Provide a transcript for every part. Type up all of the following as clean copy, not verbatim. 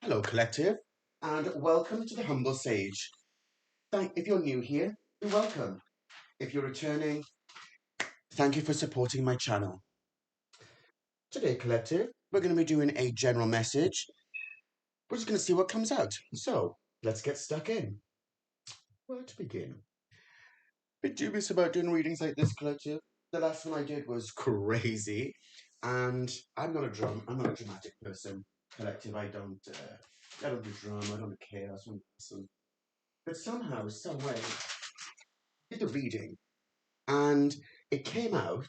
Hello, Collective, and welcome to the Humble Sage. If you're new here, you're welcome. If you're returning, thank you for supporting my channel. Today, Collective, we're going to be doing a general message. We're just going to see what comes out. So, let's get stuck in. Where to begin? Bit dubious about doing readings like this, Collective. The last one I did was crazy, and I'm not a dramatic person, Collective. I don't do drama, I don't do chaos, I don't listen. But somehow, some way, did the reading, and it came out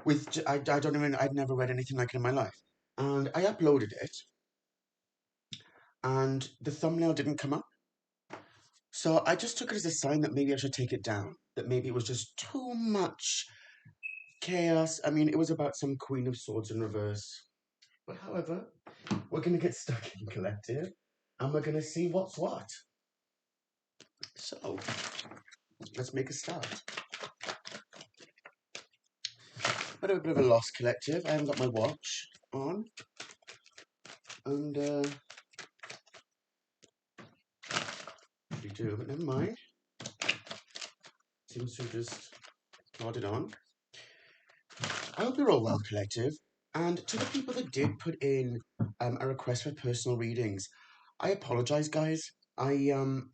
with I don't even I'd never read anything like it in my life, and I uploaded it, and the thumbnail didn't come up, so I just took it as a sign that maybe I should take it down. That maybe it was just too much chaos. I mean, it was about some Queen of Swords in reverse, but however, we're gonna get stuck in, Collective, and we're gonna see what's what. So let's make a start. But a bit of a lost, Collective. I haven't got my watch on, and we do, but never mind. Seems to have just plodded on. I hope you're all well, Collective. And to the people that did put in a request for personal readings, I apologize, guys. The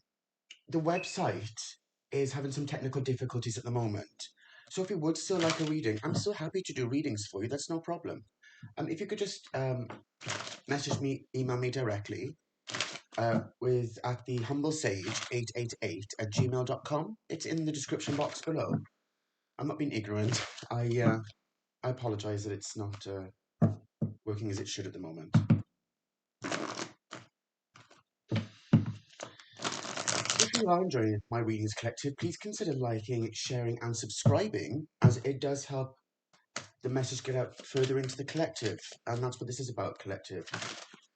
website is having some technical difficulties at the moment. So if you would still like a reading, I'm still happy to do readings for you. That's no problem. If you could just message me, email me directly with at the humblesage888@gmail.com. It's in the description box below. I'm not being ignorant. I apologize that it's not working as it should at the moment. If you are enjoying my readings, Collective, please consider liking, sharing, and subscribing, as it does help the message get out further into the collective. And that's what this is about, Collective.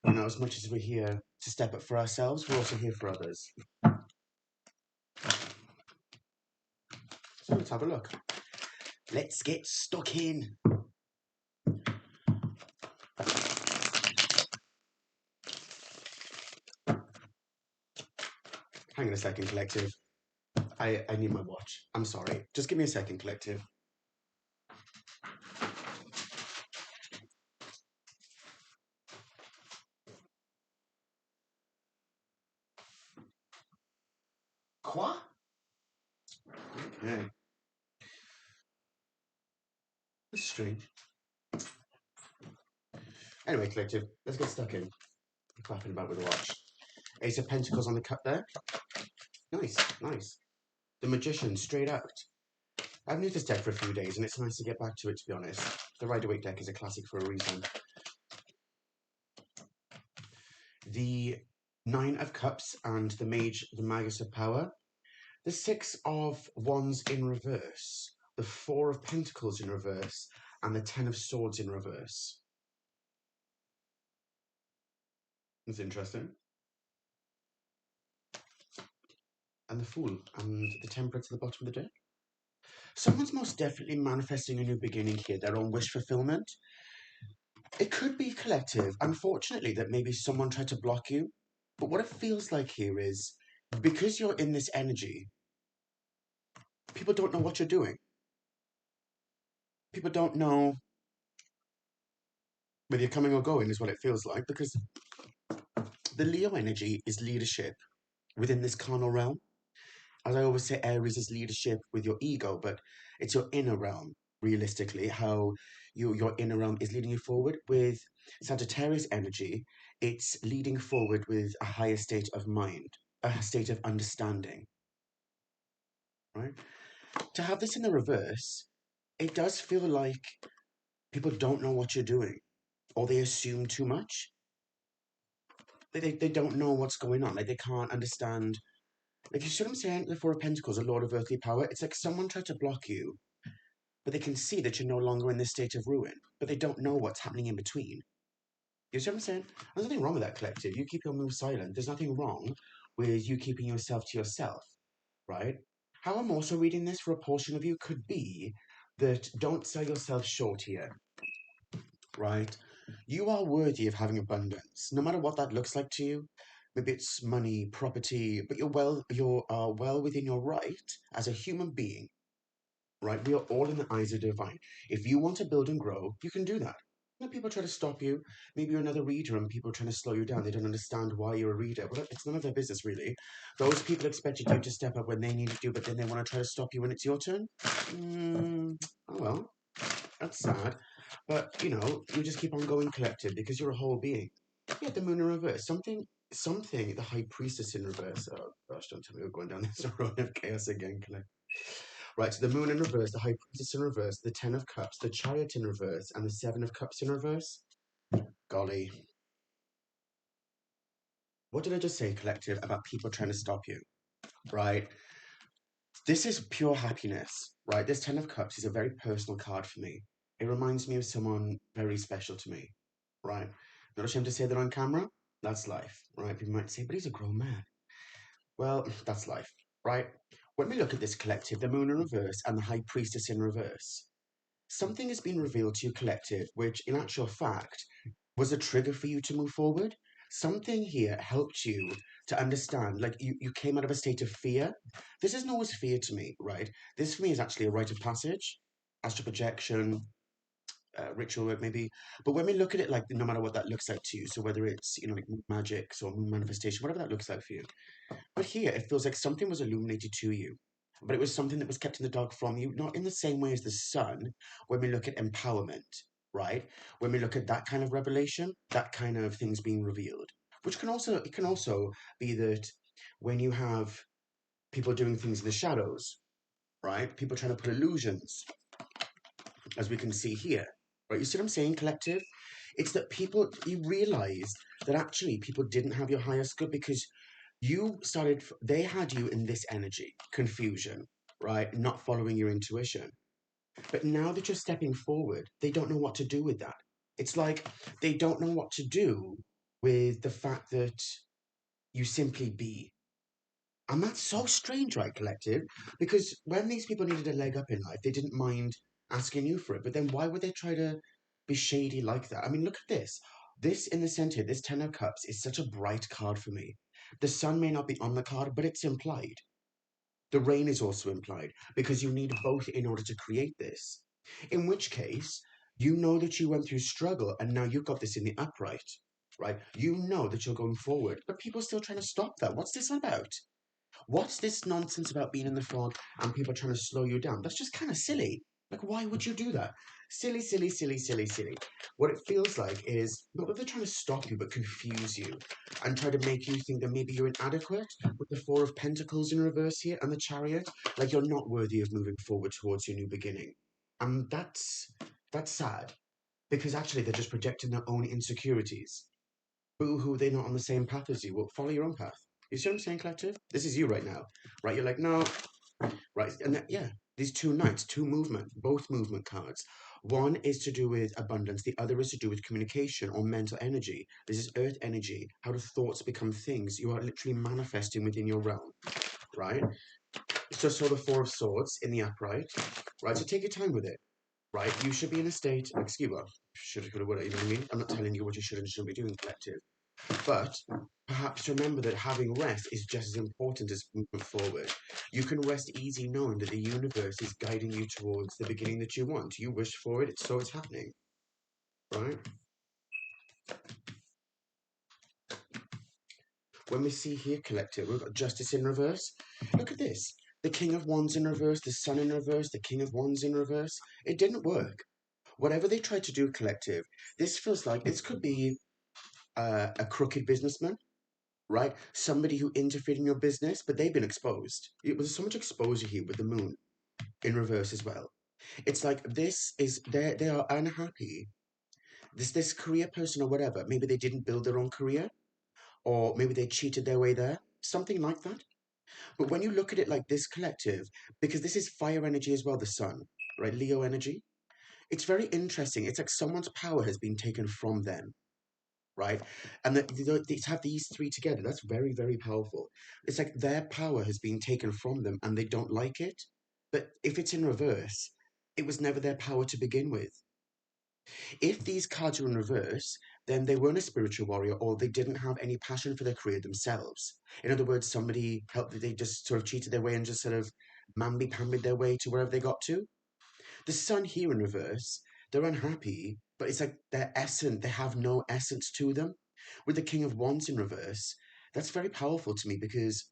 You know, as much as we're here to step up for ourselves, we're also here for others. So let's have a look. Let's get stuck in. Hang on a second, Collective. I need my watch. I'm sorry. Just give me a second, Collective. Quoi? Okay. That's strange. Anyway, Collective, let's get stuck in. I'm clapping about with the watch. Ace of Pentacles on the cut there. Nice, nice. The Magician, straight out. I've used this deck for a few days, and it's nice to get back to it, to be honest. The Rider-Waite deck is a classic for a reason. The Nine of Cups and the Magus of Power. The Six of Wands in reverse. The Four of Pentacles in reverse. And the Ten of Swords in reverse. It's interesting. And the Fool and the Temperance at the bottom of the deck. Someone's most definitely manifesting a new beginning here, their own wish fulfillment. It could be collective, unfortunately, that maybe someone tried to block you. But what it feels like here is, because you're in this energy, people don't know what you're doing. People don't know whether you're coming or going, is what it feels like, because the Leo energy is leadership within this carnal realm. As I always say, Aries is leadership with your ego, but it's your inner realm, realistically, how your inner realm is leading you forward. With Sagittarius energy, it's leading forward with a higher state of mind, a state of understanding, right? To have this in the reverse, it does feel like people don't know what you're doing, or they assume too much. They don't know what's going on. Like, they can't understand. Like, you see what I'm saying? The Four of Pentacles, a Lord of Earthly Power. It's like someone tried to block you, but they can see that you're no longer in this state of ruin, but they don't know what's happening in between. You see what I'm saying? There's nothing wrong with that, Collective. You keep your move silent. There's nothing wrong with you keeping yourself to yourself, right? How I'm also reading this for a portion of you could be that don't sell yourself short here, right? You are worthy of having abundance, no matter what that looks like to you. Maybe it's money, property, but you are well within your right as a human being, right? We are all in the eyes of the divine. If you want to build and grow, you can do that. When people try to stop you, maybe you're another reader and people are trying to slow you down. They don't understand why you're a reader. Well, it's none of their business, really. Those people expected you to step up when they needed you, but then they want to try to stop you when it's your turn. Oh well, that's sad. But, you just keep on going collective because you're a whole being. Yeah, the moon in reverse. Something, the high priestess in reverse. Oh gosh, don't tell me we're going down this road of chaos again, collective. Right, so the moon in reverse, the high priestess in reverse, the 10 of cups, the chariot in reverse, and the 7 of cups in reverse. Golly. What did I just say, collective, about people trying to stop you? Right? This is pure happiness, right? This 10 of cups is a very personal card for me. It reminds me of someone very special to me, right? Not ashamed to say that on camera. That's life, right? People might say, but he's a grown man. Well, that's life, right? When we look at this collective, the moon in reverse and the high priestess in reverse, something has been revealed to you, collective, which in actual fact was a trigger for you to move forward. Something here helped you to understand, like you came out of a state of fear. This isn't always fear to me, right? This for me is actually a rite of passage, astral projection, ritual work maybe. But when we look at it, like no matter what that looks like to you, so whether it's like magic or manifestation, whatever that looks like for you, but here, it feels like something was illuminated to you, but it was something that was kept in the dark from you, not in the same way as the sun, when we look at empowerment, right? When we look at that kind of revelation, that kind of things being revealed, which it can also be that when you have people doing things in the shadows, right? People trying to put illusions, as we can see here, right? You see what I'm saying, collective? It's that you realize that actually people didn't have your highest good because they had you in this energy, confusion, right? Not following your intuition. But now that you're stepping forward, they don't know what to do with that. It's like they don't know what to do with the fact that you simply be. And that's so strange, right, collective? Because when these people needed a leg up in life, they didn't mind asking you for it. But then why would they try to be shady like that? I mean, look at this. This in the center, this 10 of cups is such a bright card for me. The sun may not be on the card, but it's implied. The rain is also implied because you need both in order to create this. In which case, you know that you went through struggle and now you've got this in the upright, right? You know that you're going forward, but people are still trying to stop that. What's this about? What's this nonsense about being in the front and people trying to slow you down? That's just kind of silly. Like, why would you do that? Silly, silly, silly, silly, silly. What it feels like is not that they're trying to stop you, but confuse you and try to make you think that maybe you're inadequate with the Four of Pentacles in reverse here and the Chariot. Like you're not worthy of moving forward towards your new beginning. And that's sad because actually they're just projecting their own insecurities. Boo hoo, they're not on the same path as you. Well, follow your own path. You see what I'm saying, collective? This is you right now, right? You're like, no, right? And yeah, these two knights, both movement cards. One is to do with abundance, the other is to do with communication or mental energy. This is earth energy, how do thoughts become things? You are literally manifesting within your realm, right? So the Four of Swords in the upright, right? So take your time with it, right? You should be in a state, excuse me, should, could, would, you know what I mean? I'm not telling you what you should and shouldn't be doing, collective. But perhaps remember that having rest is just as important as moving forward. You can rest easy knowing that the universe is guiding you towards the beginning that you want. You wish for it, so it's happening, right? When we see here, collective, we've got justice in reverse. Look at this. The King of Wands in reverse, the Sun in reverse, the King of Wands in reverse. It didn't work. Whatever they tried to do, collective, this feels like this could be a crooked businessman, right? Somebody who interfered in your business, but they've been exposed. It was so much exposure here with the moon in reverse as well. It's like they are unhappy. This career person or whatever, maybe they didn't build their own career, or maybe they cheated their way there, something like that. But when you look at it like this collective, because this is fire energy as well, the sun, right? Leo energy. It's very interesting. It's like someone's power has been taken from them, right? And to have these three together, that's very, very powerful. It's like their power has been taken from them and they don't like it. But if it's in reverse, it was never their power to begin with. If these cards are in reverse, then they weren't a spiritual warrior or they didn't have any passion for their career themselves. In other words, somebody helped, they just sort of cheated their way and just sort of mamby-pambied their way to wherever they got to. The sun here in reverse, they're unhappy, but it's like their essence, they have no essence to them. With the King of Wands in reverse, that's very powerful to me because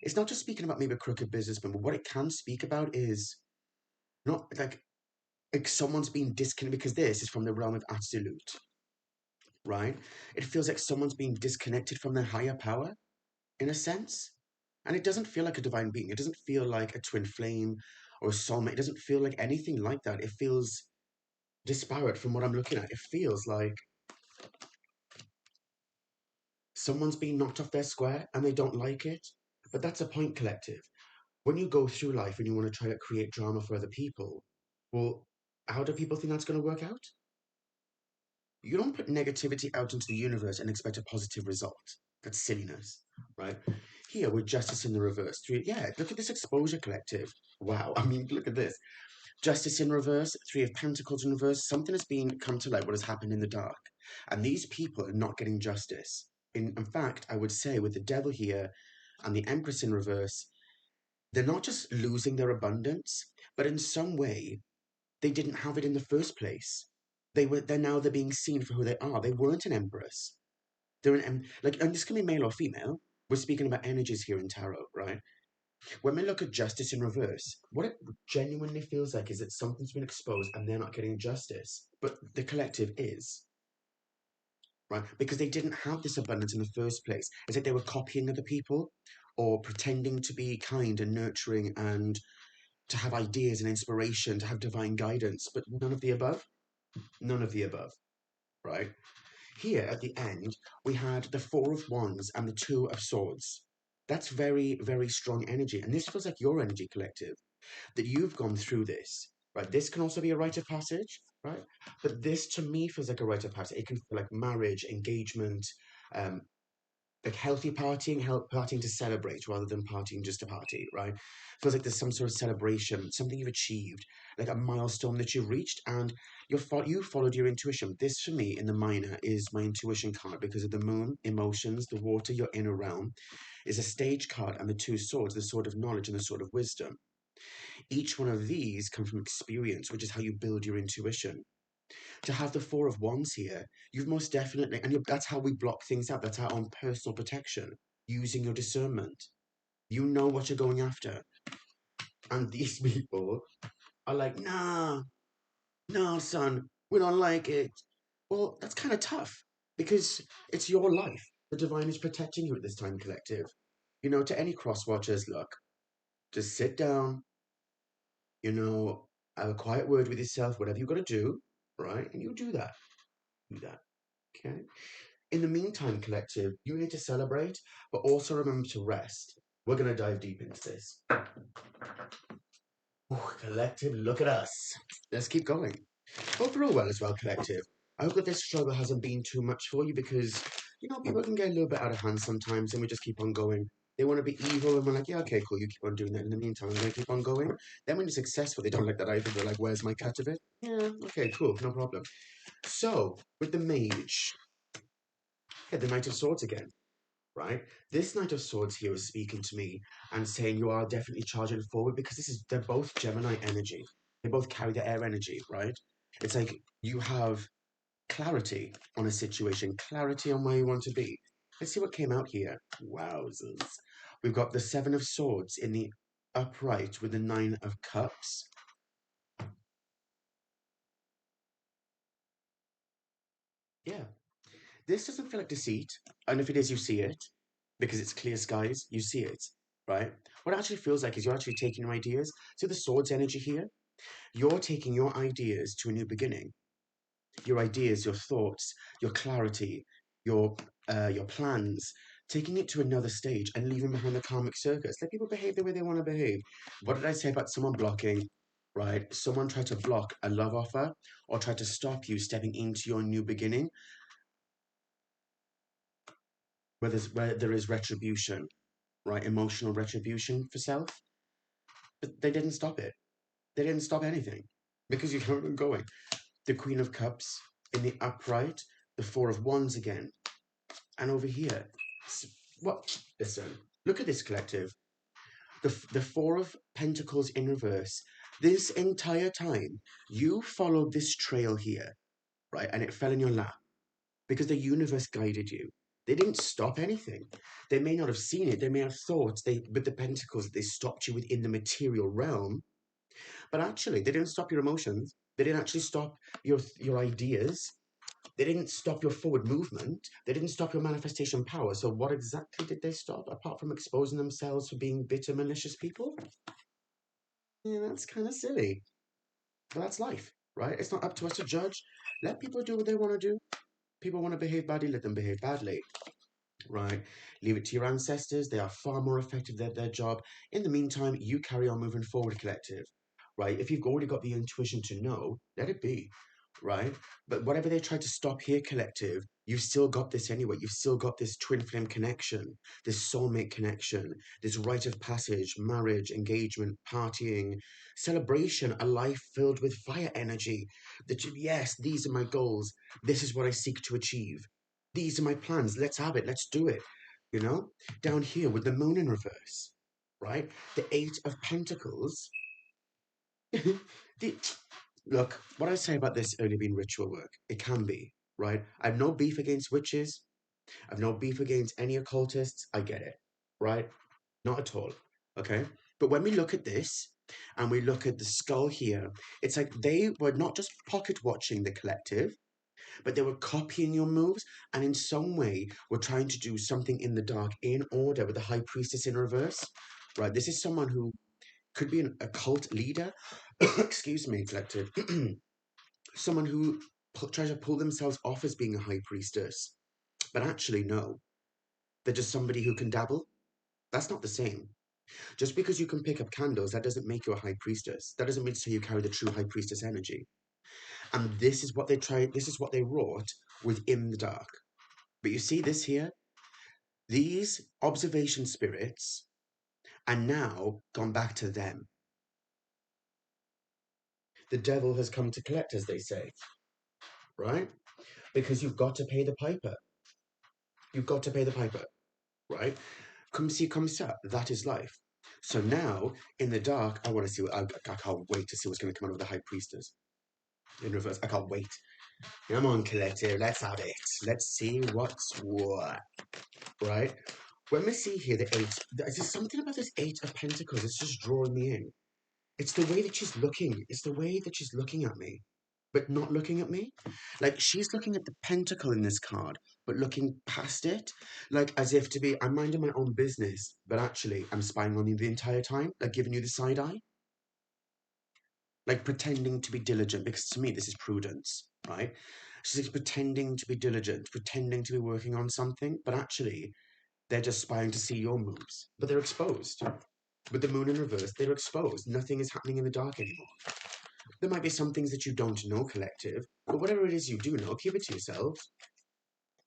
it's not just speaking about maybe a crooked businessman, but what it can speak about is not like someone's being disconnected because this is from the realm of absolute, right? It feels like someone's being disconnected from their higher power in a sense. And it doesn't feel like a divine being. It doesn't feel like a twin flame or a soulmate. It doesn't feel like anything like that. It feels disparate from what I'm looking at. It feels like someone's being knocked off their square and they don't like it. But that's a point, collective. When you go through life and you want to try to create drama for other people, well, how do people think that's going to work out? You don't put negativity out into the universe and expect a positive result. That's silliness, right? Here with justice in the reverse. Yeah, look at this exposure, collective. Wow, I mean, look at this. Justice in reverse, Three of Pentacles in reverse. Something has been come to light what has happened in the dark. And these people are not getting justice. In fact, I would say with the devil here and the Empress in reverse, they're not just losing their abundance, but in some way they didn't have it in the first place. They're being seen for who they are. They weren't an empress. They're and this can be male or female. We're speaking about energies here in tarot, right? When we look at justice in reverse, what it genuinely feels like is that something's been exposed and they're not getting justice, but the collective is, right? Because they didn't have this abundance in the first place. It's like they were copying other people or pretending to be kind and nurturing and to have ideas and inspiration, to have divine guidance, but none of the above. None of the above, right? Here at the end, we had the Four of Wands and the Two of Swords. That's very, very strong energy. And this feels like your energy, collective, that you've gone through this, right? This can also be a rite of passage, right? But this to me feels like a rite of passage. It can feel like marriage, engagement, um, like healthy partying, partying to celebrate rather than partying just to party, right? Feels like there's some sort of celebration, something you've achieved, like a milestone that you've reached, and you followed your intuition. This for me in the minor is my intuition card because of the moon, emotions, the water, your inner realm, is a stage card, and the two swords, the sword of knowledge and the sword of wisdom. Each one of these come from experience, which is how you build your intuition. To have the Four of Wands here, you've most definitely, and that's how we block things out. That's our own personal protection, using your discernment. You know what you're going after. And these people are like, nah, no, son, we don't like it. Well, that's kind of tough because it's your life. The divine is protecting you at this time, collective. You know, to any cross watchers, look, just sit down, have a quiet word with yourself, whatever you've got to do, right? And you do that. Do that. Okay? In the meantime, collective, you need to celebrate, but also remember to rest. We're going to dive deep into this. Ooh, collective, look at us. Let's keep going. Hope you're all well as well, collective. I hope that this struggle hasn't been too much for you because, people can get a little bit out of hand sometimes and we just keep on going. They want to be evil and we're like, yeah, okay, cool, you keep on doing that. In the meantime, I'm going to keep on going. Then when you're successful, they don't like that either. They're like, where's my cut of it? Yeah, okay, cool, no problem. So, with the mage, the Knight of Swords again, right? This Knight of Swords here is speaking to me and saying you are definitely charging forward because they're both Gemini energy. They both carry the air energy, right? It's like you have clarity on a situation, clarity on where you want to be. Let's see what came out here. Wowzers. We've got the Seven of Swords in the upright with the Nine of Cups. Yeah. This doesn't feel like deceit. And if it is, you see it. Because it's clear skies, you see it, right? What it actually feels like is you're actually taking your ideas. See the swords energy here? You're taking your ideas to a new beginning. Your ideas, your thoughts, your clarity, your plans, taking it to another stage and leaving behind the karmic circuits. Let people behave the way they want to behave. What did I say about someone blocking? Right? Someone tried to block a love offer or tried to stop you stepping into your new beginning where there is retribution, right? Emotional retribution for self. But they didn't stop it. They didn't stop anything because you kept on going. the Queen of Cups in the upright, the Four of Wands again. And over here, what? Listen, look at this collective. The Four of Pentacles in reverse. This entire time, you followed this trail here, right? And it fell in your lap because the universe guided you. They didn't stop anything. They may not have seen it. They may have thought with the pentacles, they stopped you within the material realm. But actually, they didn't stop your emotions. They didn't actually stop your ideas. They didn't stop your forward movement. They didn't stop your manifestation power. So what exactly did they stop, apart from exposing themselves for being bitter, malicious people? Yeah, that's kind of silly. But that's life, right? It's not up to us to judge. Let people do what they want to do. People want to behave badly, let them behave badly, right? Leave it to your ancestors. They are far more effective at their job. In the meantime, you carry on moving forward, collective, right? If you've already got the intuition to know, let it be, right? But whatever they try to stop here, collective, you've still got this anyway. You've still got this twin flame connection, this soulmate connection, this rite of passage, marriage, engagement, partying, celebration, a life filled with fire energy. That yes, these are my goals. This is what I seek to achieve. These are my plans. Let's have it. Let's do it. You know, down here with the moon in reverse, right? The Eight of Pentacles. the, Look, what I say about this only being ritual work, it can be, right? I have no beef against witches. I have no beef against any occultists. I get it, right? Not at all, okay? But when we look at this and we look at the skull here, it's like they were not just pocket watching the collective, but they were copying your moves and in some way were trying to do something in the dark in order with the High Priestess in reverse, right? This is someone who could be a cult leader, excuse me, collective. Someone who tries to pull themselves off as being a high priestess, but actually, no, they're just somebody who can dabble. That's not the same. Just because you can pick up candles, that doesn't make you a high priestess. That doesn't mean to say you carry the true high priestess energy. And this is what they tried, this is what they wrought within the dark. But you see this here? These observation spirits are now gone back to them. The devil has come to collect, as they say, right? Because you've got to pay the piper. You've got to pay the piper, right? Come see, come sir. That is life. So now, in the dark, I want to see what I can't wait to see what's going to come out of the High Priestess in reverse. I can't wait. Come on, collective. Let's have it. Let's see what's what. Right? When we see here the eight, there's just something about this Eight of Pentacles. It's just drawing me in. It's the way that she's looking. It's the way that she's looking at me, but not looking at me. Like she's looking at the pentacle in this card, but looking past it, like as if to be, I'm minding my own business, but actually I'm spying on you the entire time, like giving you the side eye, like pretending to be diligent, because to me this is prudence, right? She's like pretending to be diligent, pretending to be working on something, but actually they're just spying to see your moves, but they're exposed. With the moon in reverse, they're exposed. Nothing is happening in the dark anymore. There might be some things that you don't know, collective, but whatever it is you do know, keep it to yourselves.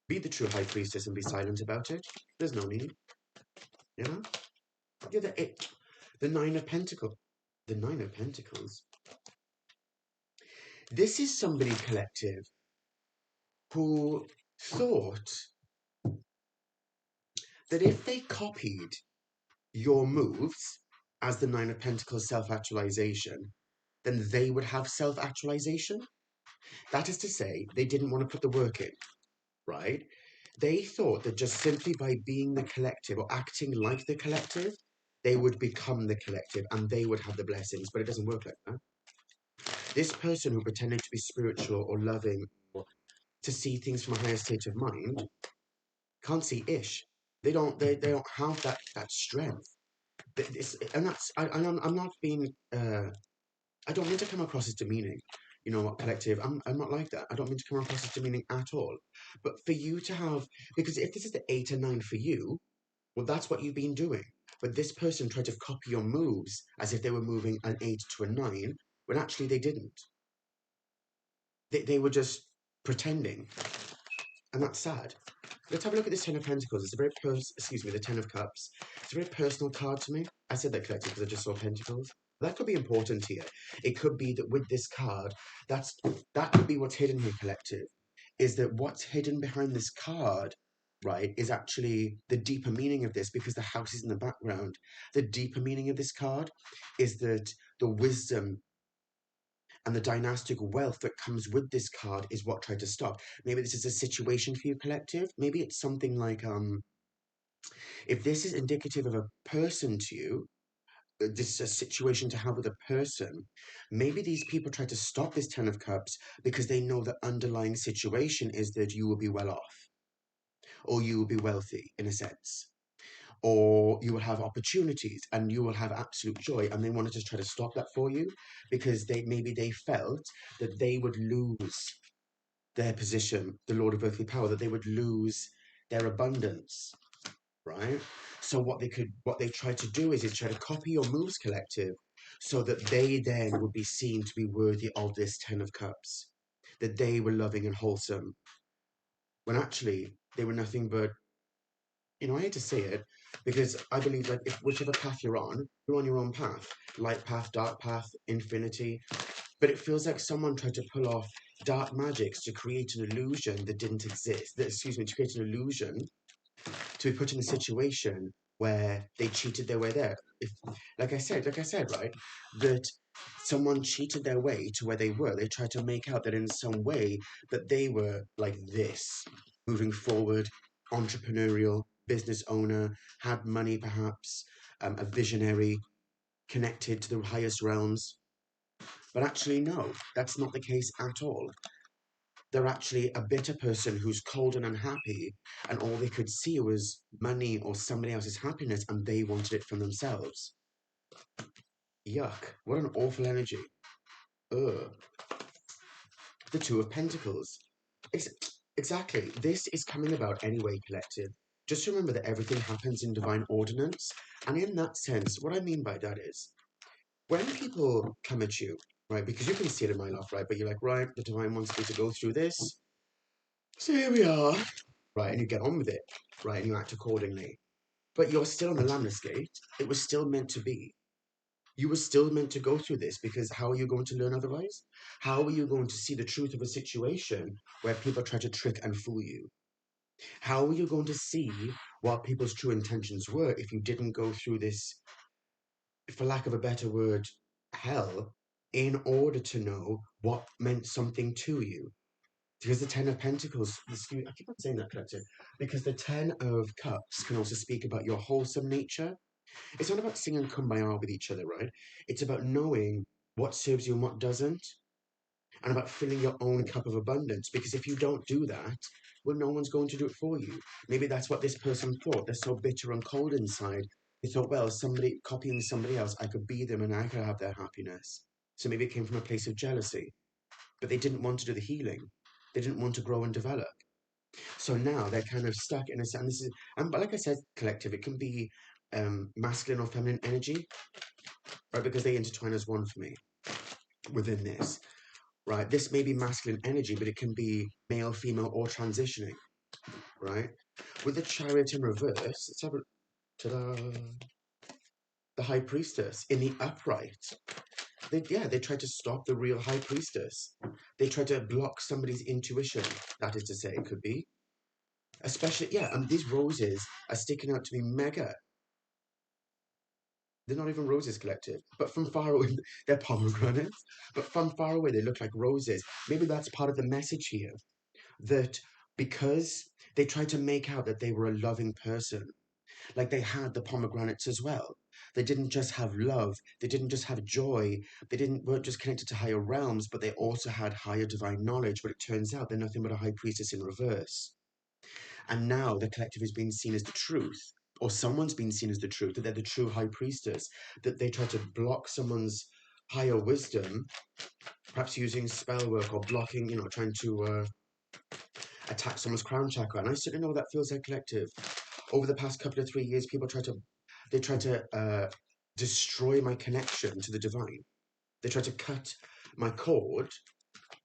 Be the true high priestess and be silent about it. There's no need. You know? You're the Nine of Pentacles. The Nine of Pentacles. This is somebody, collective, who thought that if they copied your moves as the Nine of Pentacles self-actualization, then they would have self-actualization. That is to say, they didn't want to put the work in, right? They thought that just simply by being the collective or acting like the collective, they would become the collective and they would have the blessings, but it doesn't work like that. This person who pretended to be spiritual or loving or to see things from a higher state of mind can't see ish. They don't have that strength. And that's I'm not being I don't mean to come across as demeaning. You know what, collective? I'm not like that. I don't mean to come across as demeaning at all. But for you to have, because if this is the 8 or 9 for you, well, that's what you've been doing. But this person tried to copy your moves as if they were moving an 8 to a 9, when actually they didn't. They were just pretending. And that's sad. Let's have a look at this Ten of Pentacles. It's a very excuse me, the Ten of Cups. It's a very personal card to me. I said that collective because I just saw Pentacles. That could be important here. It could be that with this card, that could be what's hidden here, collective. Is that what's hidden behind this card, right, is actually the deeper meaning of this, because the house is in the background. The deeper meaning of this card is that the wisdom and the dynastic wealth that comes with this card is what tried to stop. Maybe this is a situation for you, collective. Maybe it's something like, if this is indicative of a person to you, this is a situation to have with a person, maybe these people try to stop this Ten of Cups because they know the underlying situation is that you will be well off, or you will be wealthy in a sense, or you will have opportunities and you will have absolute joy, and they wanted to try to stop that for you because they felt that they would lose their position, the Lord of Earthly Power, that they would lose their abundance, right? So what they try to do is try to copy your moves, collective, so that they then would be seen to be worthy of this Ten of Cups, that they were loving and wholesome, when actually they were nothing but, I hate to say it, because I believe that if whichever path you're on your own path, light path, dark path, infinity. But it feels like someone tried to pull off dark magics to create an illusion that didn't exist. To create an illusion to be put in a situation where they cheated their way there. If, like I said, right, that someone cheated their way to where they were. They tried to make out that in some way that they were like this, moving forward, entrepreneurial, business owner, had money perhaps, a visionary, connected to the highest realms. But actually, no, that's not the case at all. They're actually a bitter person who's cold and unhappy, and all they could see was money or somebody else's happiness, and they wanted it for themselves. Yuck, what an awful energy. Ugh. The Two of Pentacles. Exactly. This is coming about anyway, collective. Just remember that everything happens in divine ordinance. And in that sense, what I mean by that is when people come at you, right, because you can see it in my life, right, but you're like, right, the divine wants me to go through this. So here we are, right, and you get on with it, right, and you act accordingly. But you're still on the Lammas gate. It was still meant to be. You were still meant to go through this, because how are you going to learn otherwise? How are you going to see the truth of a situation where people try to trick and fool you? How are you going to see what people's true intentions were if you didn't go through this, for lack of a better word, hell, in order to know what meant something to you? Because the Ten of Pentacles, I keep on saying that, collective, because the Ten of Cups can also speak about your wholesome nature. It's not about singing kumbaya with each other, right? It's about knowing what serves you and what doesn't, and about filling your own cup of abundance. Because if you don't do that, well, no one's going to do it for you. Maybe that's what this person thought. They're so bitter and cold inside. They thought, well, somebody copying somebody else, I could be them and I could have their happiness. So maybe it came from a place of jealousy. But they didn't want to do the healing. They didn't want to grow and develop. So now they're kind of stuck in a, and this is, but like I said, collective, it can be masculine or feminine energy, right? Because they intertwine as one for me within this, right? This may be masculine energy, but it can be male, female, or transitioning, right? With the Chariot in reverse, let's have a, ta-da, the High Priestess in the upright. They try to stop the real High Priestess. They try to block somebody's intuition, that is to say, it could be. Especially, these roses are sticking out to me mega. They're not even roses, collective, but from far away, they're pomegranates, but from far away, they look like roses. Maybe that's part of the message here, that because they tried to make out that they were a loving person, like they had the pomegranates as well. They didn't just have love, they didn't just have joy, weren't just connected to higher realms, but they also had higher divine knowledge. But it turns out they're nothing but a high priestess in reverse. And now the collective is being seen as the truth, or someone's been seen as the truth, that they're the true high priestess, that they try to block someone's higher wisdom, perhaps using spell work or blocking, trying to attack someone's crown chakra. And I certainly know what that feels like, collective. Over the past couple of 3 years, people try to destroy my connection to the divine. They try to cut my cord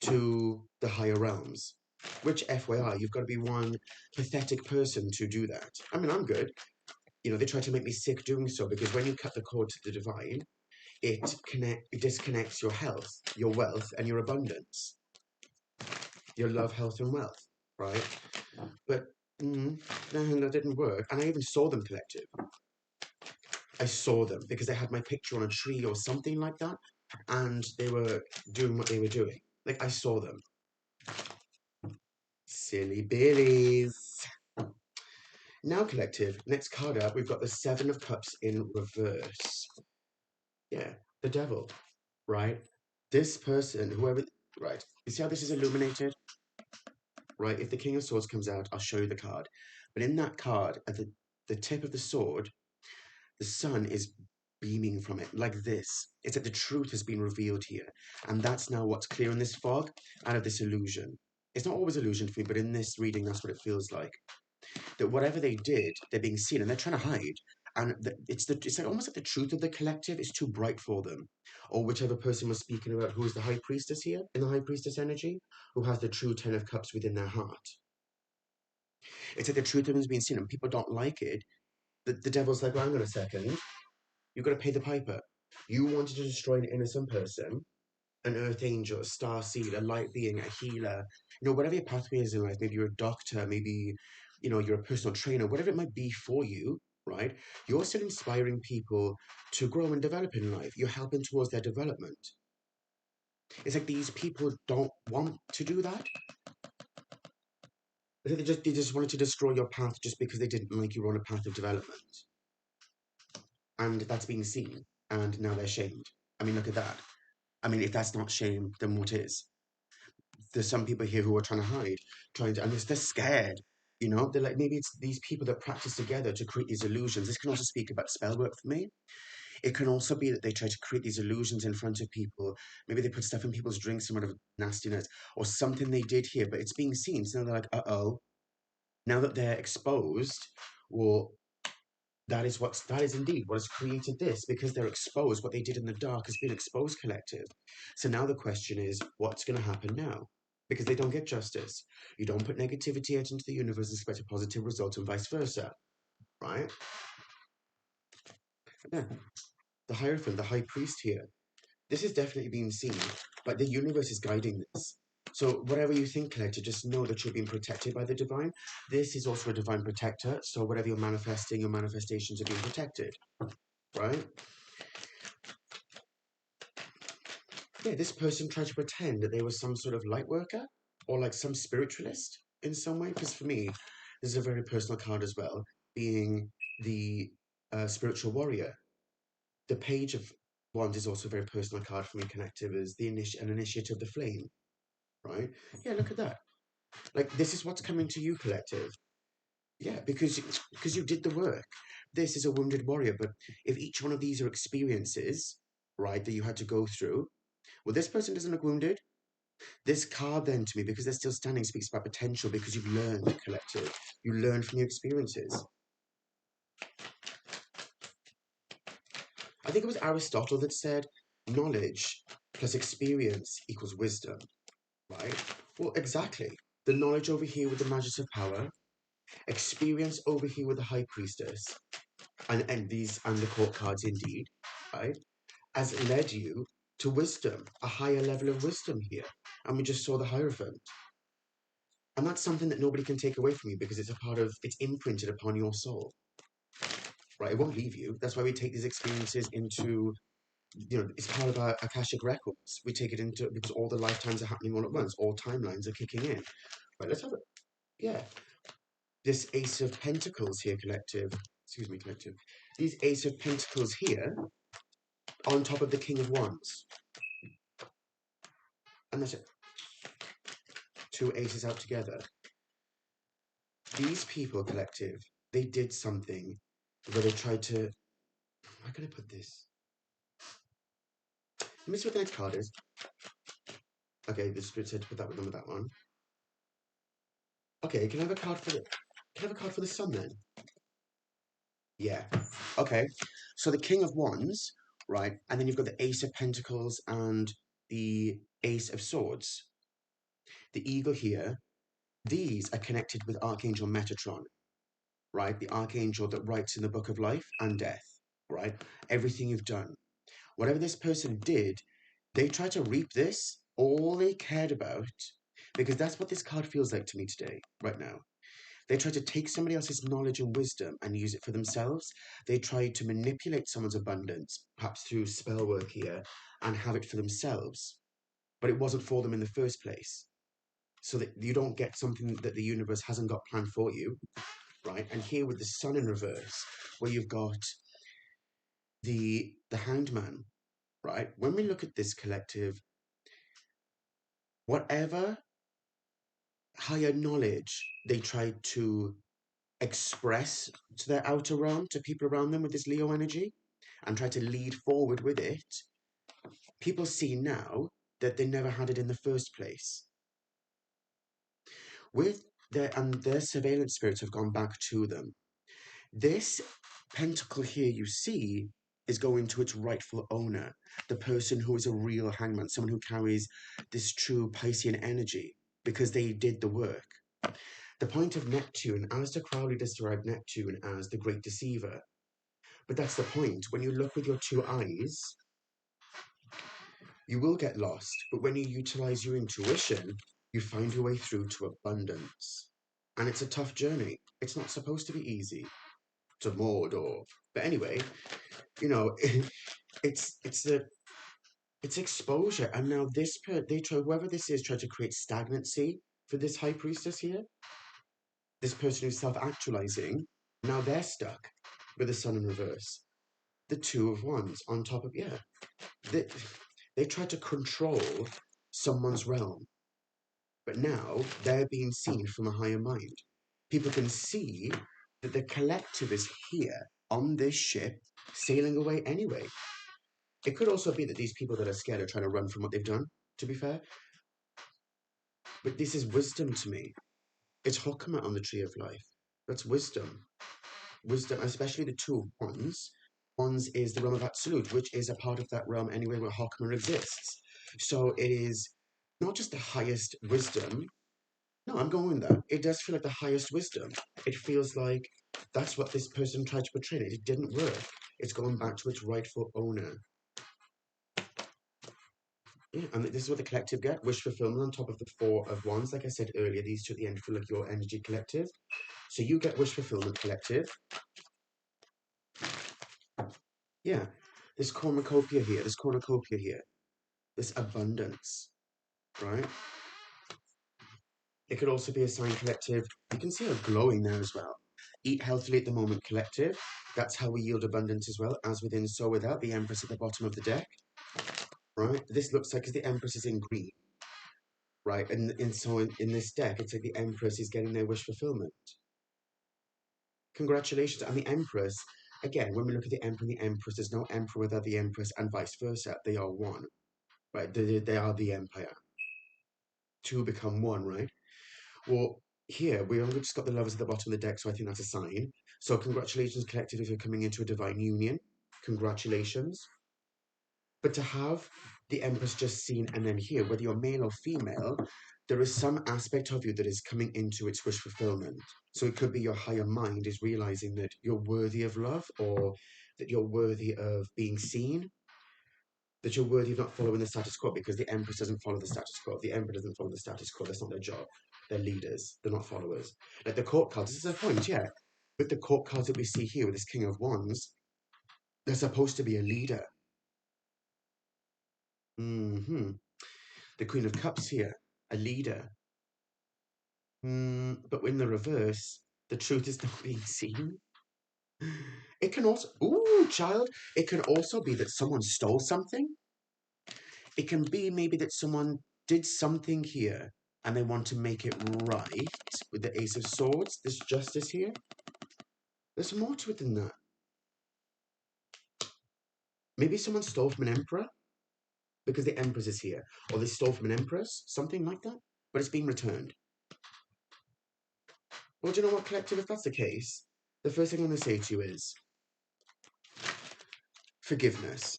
to the higher realms. Which, FYI, you've got to be one pathetic person to do that. I mean, I'm good. They try to make me sick doing so, because when you cut the cord to the divine, it disconnects your health, your wealth, and your abundance, your love, health, and wealth, right? But no, that didn't work. And I even saw them, collective. I saw them because they had my picture on a tree or something like that, and they were doing what they were doing. Like, I saw them. Silly Billies. Now, collective, next card up, we've got the Seven of Cups in reverse. Yeah, the devil, right? This person, whoever, right? You see how this is illuminated? Right, if the King of Swords comes out, I'll show you the card. But in that card, at the tip of the sword, the sun is beaming from it like this. It's that the truth has been revealed here. And that's now what's clear in this fog out of this illusion. It's not always illusion for me, but in this reading, that's what it feels like. That whatever they did, they're being seen and they're trying to hide. And it's like almost like the truth of the collective is too bright for them. Or whichever person was speaking about who is the High Priestess here, in the High Priestess energy, who has the true Ten of Cups within their heart. It's like the truth of them is being seen and people don't like it. The devil's like, well, hang on a second. You've got to pay the piper. You wanted to destroy an innocent person, an earth angel, a star seed, a light being, a healer, whatever your pathway is in life. Maybe you're a doctor, maybe, you're a personal trainer, whatever it might be for you, right? You're still inspiring people to grow and develop in life. You're helping towards their development. It's like these people don't want to do that. They just wanted to destroy your path just because they didn't like you were on a path of development. And that's being seen. And now they're shamed. I mean, look at that. I mean, if that's not shame, then what is? There's some people here who are trying to hide, and they're scared. They're like, maybe it's these people that practice together to create these illusions. This can also speak about spell work for me. It can also be that they try to create these illusions in front of people. Maybe they put stuff in people's drinks, some sort of nastiness, or something they did here, but it's being seen. So now they're like, uh-oh. Now that they're exposed, well, that is indeed what has created this, because they're exposed. What they did in the dark has been exposed, collective. So now the question is, what's going to happen now? Because they don't get justice. You don't put negativity out into the universe and expect a positive result, and vice versa, right? Yeah. The Hierophant, the High Priest here. This is definitely being seen, but the universe is guiding this. So whatever you think, collective, just know that you're being protected by the divine. This is also a divine protector, so whatever you're manifesting, your manifestations are being protected, right? Yeah, this person tried to pretend that they were some sort of light worker or like some spiritualist in some way. Because for me, this is a very personal card as well, being the spiritual warrior. The Page of Wands is also a very personal card for me, connective, as an initiate of the flame, right? Yeah, look at that. Like, this is what's coming to you, collective. Yeah, because you did the work. This is a wounded warrior, but if each one of these are experiences, right, that you had to go through, well, this person doesn't look wounded. This card then to me, because they're still standing, speaks about potential, because you've learned, collective. You learn from your experiences. I think it was Aristotle that said knowledge plus experience equals wisdom, right? Well, exactly. The knowledge over here with the Magus of Power, experience over here with the High Priestess, and the court cards indeed, right, has led you to wisdom, a higher level of wisdom here. And we just saw the Hierophant. And that's something that nobody can take away from you, because it's imprinted upon your soul, right? It won't leave you. That's why we take these experiences into, it's part of our Akashic records. We take it into, because all the lifetimes are happening all at once. All timelines are kicking in. Right, let's have it. Yeah. This Ace of Pentacles here, collective. Excuse me, collective. These Ace of Pentacles here on top of the King of Wands. And that's it. Two aces out together. These people, collective, they did something where they tried to... How can I put this? Let me see what the next card is. Okay, the Spirit said to put that one with that one. Okay, can I have a card for the Sun then? Yeah. Okay. So the King of Wands, right? And then you've got the Ace of Pentacles and the Ace of Swords. The Eagle here, these are connected with Archangel Metatron, right? The Archangel that writes in the Book of Life and Death, right? Everything you've done. Whatever this person did, they tried to reap this. All they cared about, because that's what this card feels like to me today, right now. They tried to take somebody else's knowledge and wisdom and use it for themselves. They tried to manipulate someone's abundance, perhaps through spell work here, and have it for themselves. But it wasn't for them in the first place. So that you don't get something that the universe hasn't got planned for you, right? And here with the sun in reverse, where you've got the hanged man, right? When we look at this collective, whatever higher knowledge they tried to express to their outer realm, to people around them with this Leo energy, and try to lead forward with it, people see now that they never had it in the first place. With their surveillance spirits have gone back to them. This pentacle here you see is going to its rightful owner, the person who is a real hangman, someone who carries this true Piscean energy because they did the work. The point of Neptune, Aleister Crowley described Neptune as the great deceiver. But that's the point. When you look with your two eyes, you will get lost. But when you utilize your intuition, you find your way through to abundance. And it's a tough journey. It's not supposed to be easy to Mordor. But anyway, you know, it's exposure. And now whoever this is, tried to create stagnancy for this high priestess here. This person who's self-actualizing. Now they're stuck with the sun in reverse. The two of wands on top of, yeah. They tried to control someone's realm. But now they're being seen from a higher mind. People can see that the collective is here on this ship, sailing away anyway. It could also be that these people that are scared are trying to run from what they've done, to be fair. But this is wisdom to me. It's Hokama on the Tree of Life. That's wisdom. Wisdom, especially the two of wands. Wands is the realm of absolute, which is a part of that realm anyway where Hokama exists. So it is not just the highest wisdom. No, I'm going there. It does feel like the highest wisdom. It feels like that's what this person tried to portray. It didn't work. It's going back to its rightful owner. Yeah, and this is what the collective get. Wish fulfillment on top of the Four of Wands. Like I said earlier, these two at the end feel like your energy collective. So you get wish fulfillment collective. Yeah, this cornucopia here, this abundance, right? It could also be a sign collective. You can see her glowing there as well. Eat healthily at the moment collective. That's how we yield abundance as well. As within, so without. The Empress at the bottom of the deck, right? This looks like, because the Empress is in green, right? And so in this deck, it's like the Empress is getting their wish fulfillment. Congratulations. And the Empress, again, when we look at the Emperor and the Empress, there's no Emperor without the Empress and vice versa. They are one, right? They are the Empire. Two become one, right? Well, here, we only just got the lovers at the bottom of the deck, so I think that's a sign. So congratulations, collective, if you're coming into a divine union. Congratulations. But to have the Empress just seen and then here, whether you're male or female, there is some aspect of you that is coming into its wish fulfillment. So it could be your higher mind is realizing that you're worthy of love, or that you're worthy of being seen, that you're worthy of not following the status quo, because the Empress doesn't follow the status quo. The Emperor doesn't follow the status quo. That's not their job. They're leaders. They're not followers. Like the court cards, this is a point, yeah. With the court cards that we see here with this King of Wands, they're supposed to be a leader. The Queen of Cups here, a leader. But in the reverse, the truth is not being seen. It can also, ooh, child, it can also be that someone stole something. It can be maybe that someone did something here and they want to make it right with the Ace of Swords, this justice here. There's more to it than that. Maybe someone stole from an emperor because the Empress is here, or they stole from an empress, something like that, but it's being returned. Well, do you know what, collective, if that's the case, the first thing I'm going to say to you is forgiveness,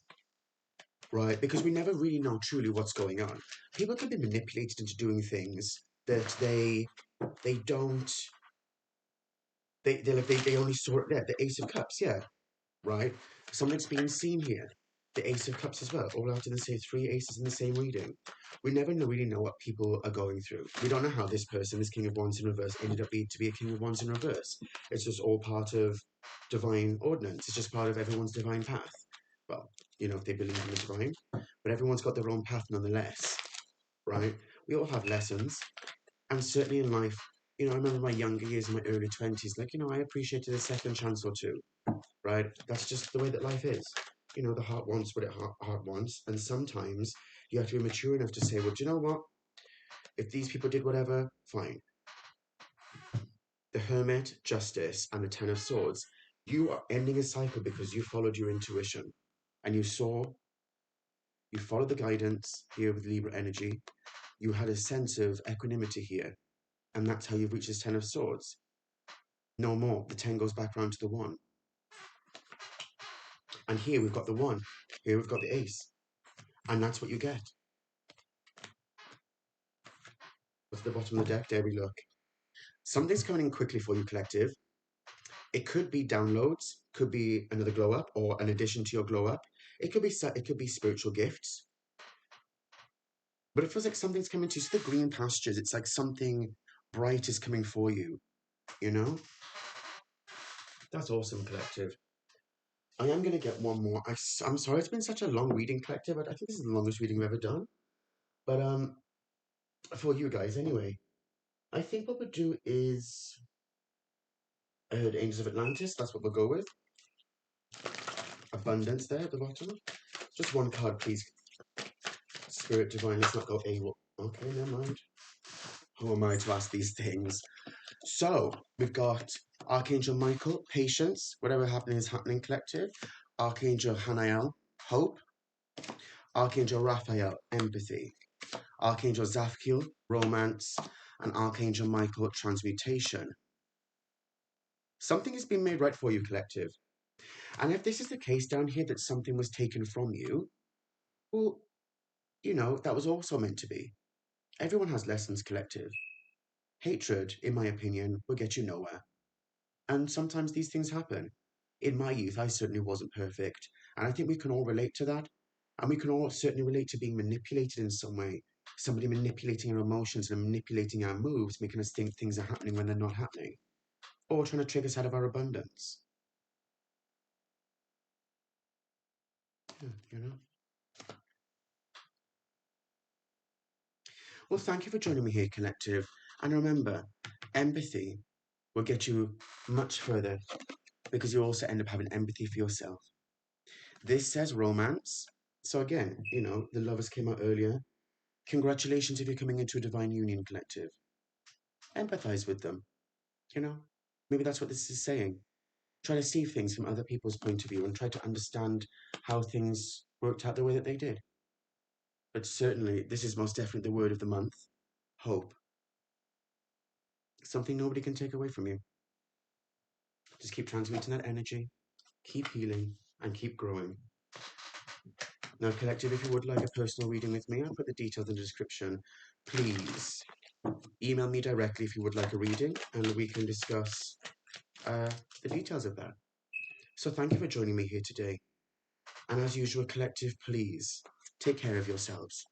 right? Because we never really know truly what's going on. People can be manipulated into doing things that they don't, they only saw it there, the Ace of Cups, yeah, right? Something's being seen here. the Ace of Cups as well, all out in the same, 3 aces in the same reading. We never really know what people are going through. We don't know how this person, this King of Wands in reverse, ended up to be a King of Wands in reverse. It's just all part of divine ordinance. It's just part of everyone's divine path. Well, if they believe in the divine, but everyone's got their own path nonetheless, right? We all have lessons, and certainly in life, I remember my younger years, in my early 20s, I appreciated a second chance or two, right? That's just the way that life is. The heart wants what it heart wants, and sometimes you have to be mature enough to say, well, do you know what? If these people did whatever, fine. The Hermit, Justice, and the Ten of Swords, you are ending a cycle because you followed your intuition, and you followed the guidance here with Libra energy. You had a sense of equanimity here, and that's how you've reached this Ten of Swords. No more. The 10 goes back round to the 1. And here we've got the 1. Here we've got the Ace. And that's what you get. What's at the bottom of the deck? There we look. Something's coming in quickly for you, collective. It could be downloads, could be another glow up, or an addition to your glow up. It could be spiritual gifts. But it feels like something's coming to you. So the green pastures, it's like something bright is coming for you, That's awesome, collective. I am going to get one more. I'm sorry, it's been such a long reading, collective. I think this is the longest reading we've ever done. But for you guys, anyway, I think what we'll do is I heard Angels of Atlantis. That's what we'll go with. Abundance there at the bottom. Just one card, please. Spirit Divine. Let's not go AWOL. Okay, never mind. Who am I to ask these things? So we've got Archangel Michael, Patience. Whatever happening is happening, collective. Archangel Hanael, Hope. Archangel Raphael, Empathy. Archangel Zafkiel, Romance. And Archangel Michael, Transmutation. Something has been made right for you, collective. And if this is the case down here, that something was taken from you, well, that was also meant to be. Everyone has lessons, collective. Hatred, in my opinion, will get you nowhere. And sometimes these things happen. In my youth, I certainly wasn't perfect. And I think we can all relate to that. And we can all certainly relate to being manipulated in some way. Somebody manipulating our emotions and manipulating our moves, making us think things are happening when they're not happening. Or trying to trick us out of our abundance. Yeah, Well, thank you for joining me here, collective. And remember, empathy will get you much further because you also end up having empathy for yourself. This says romance. So again, the lovers came out earlier. Congratulations if you're coming into a divine union, collective. Empathize with them. Maybe that's what this is saying. Try to see things from other people's point of view and try to understand how things worked out the way that they did. But certainly, this is most definitely the word of the month. Hope. Something nobody can take away from you. Just keep transmuting that energy, keep healing, and keep growing. Now, collective, if you would like a personal reading with me, I'll put the details in the description. Please email me directly if you would like a reading, and we can discuss the details of that. So thank you for joining me here today. And as usual, collective, please take care of yourselves.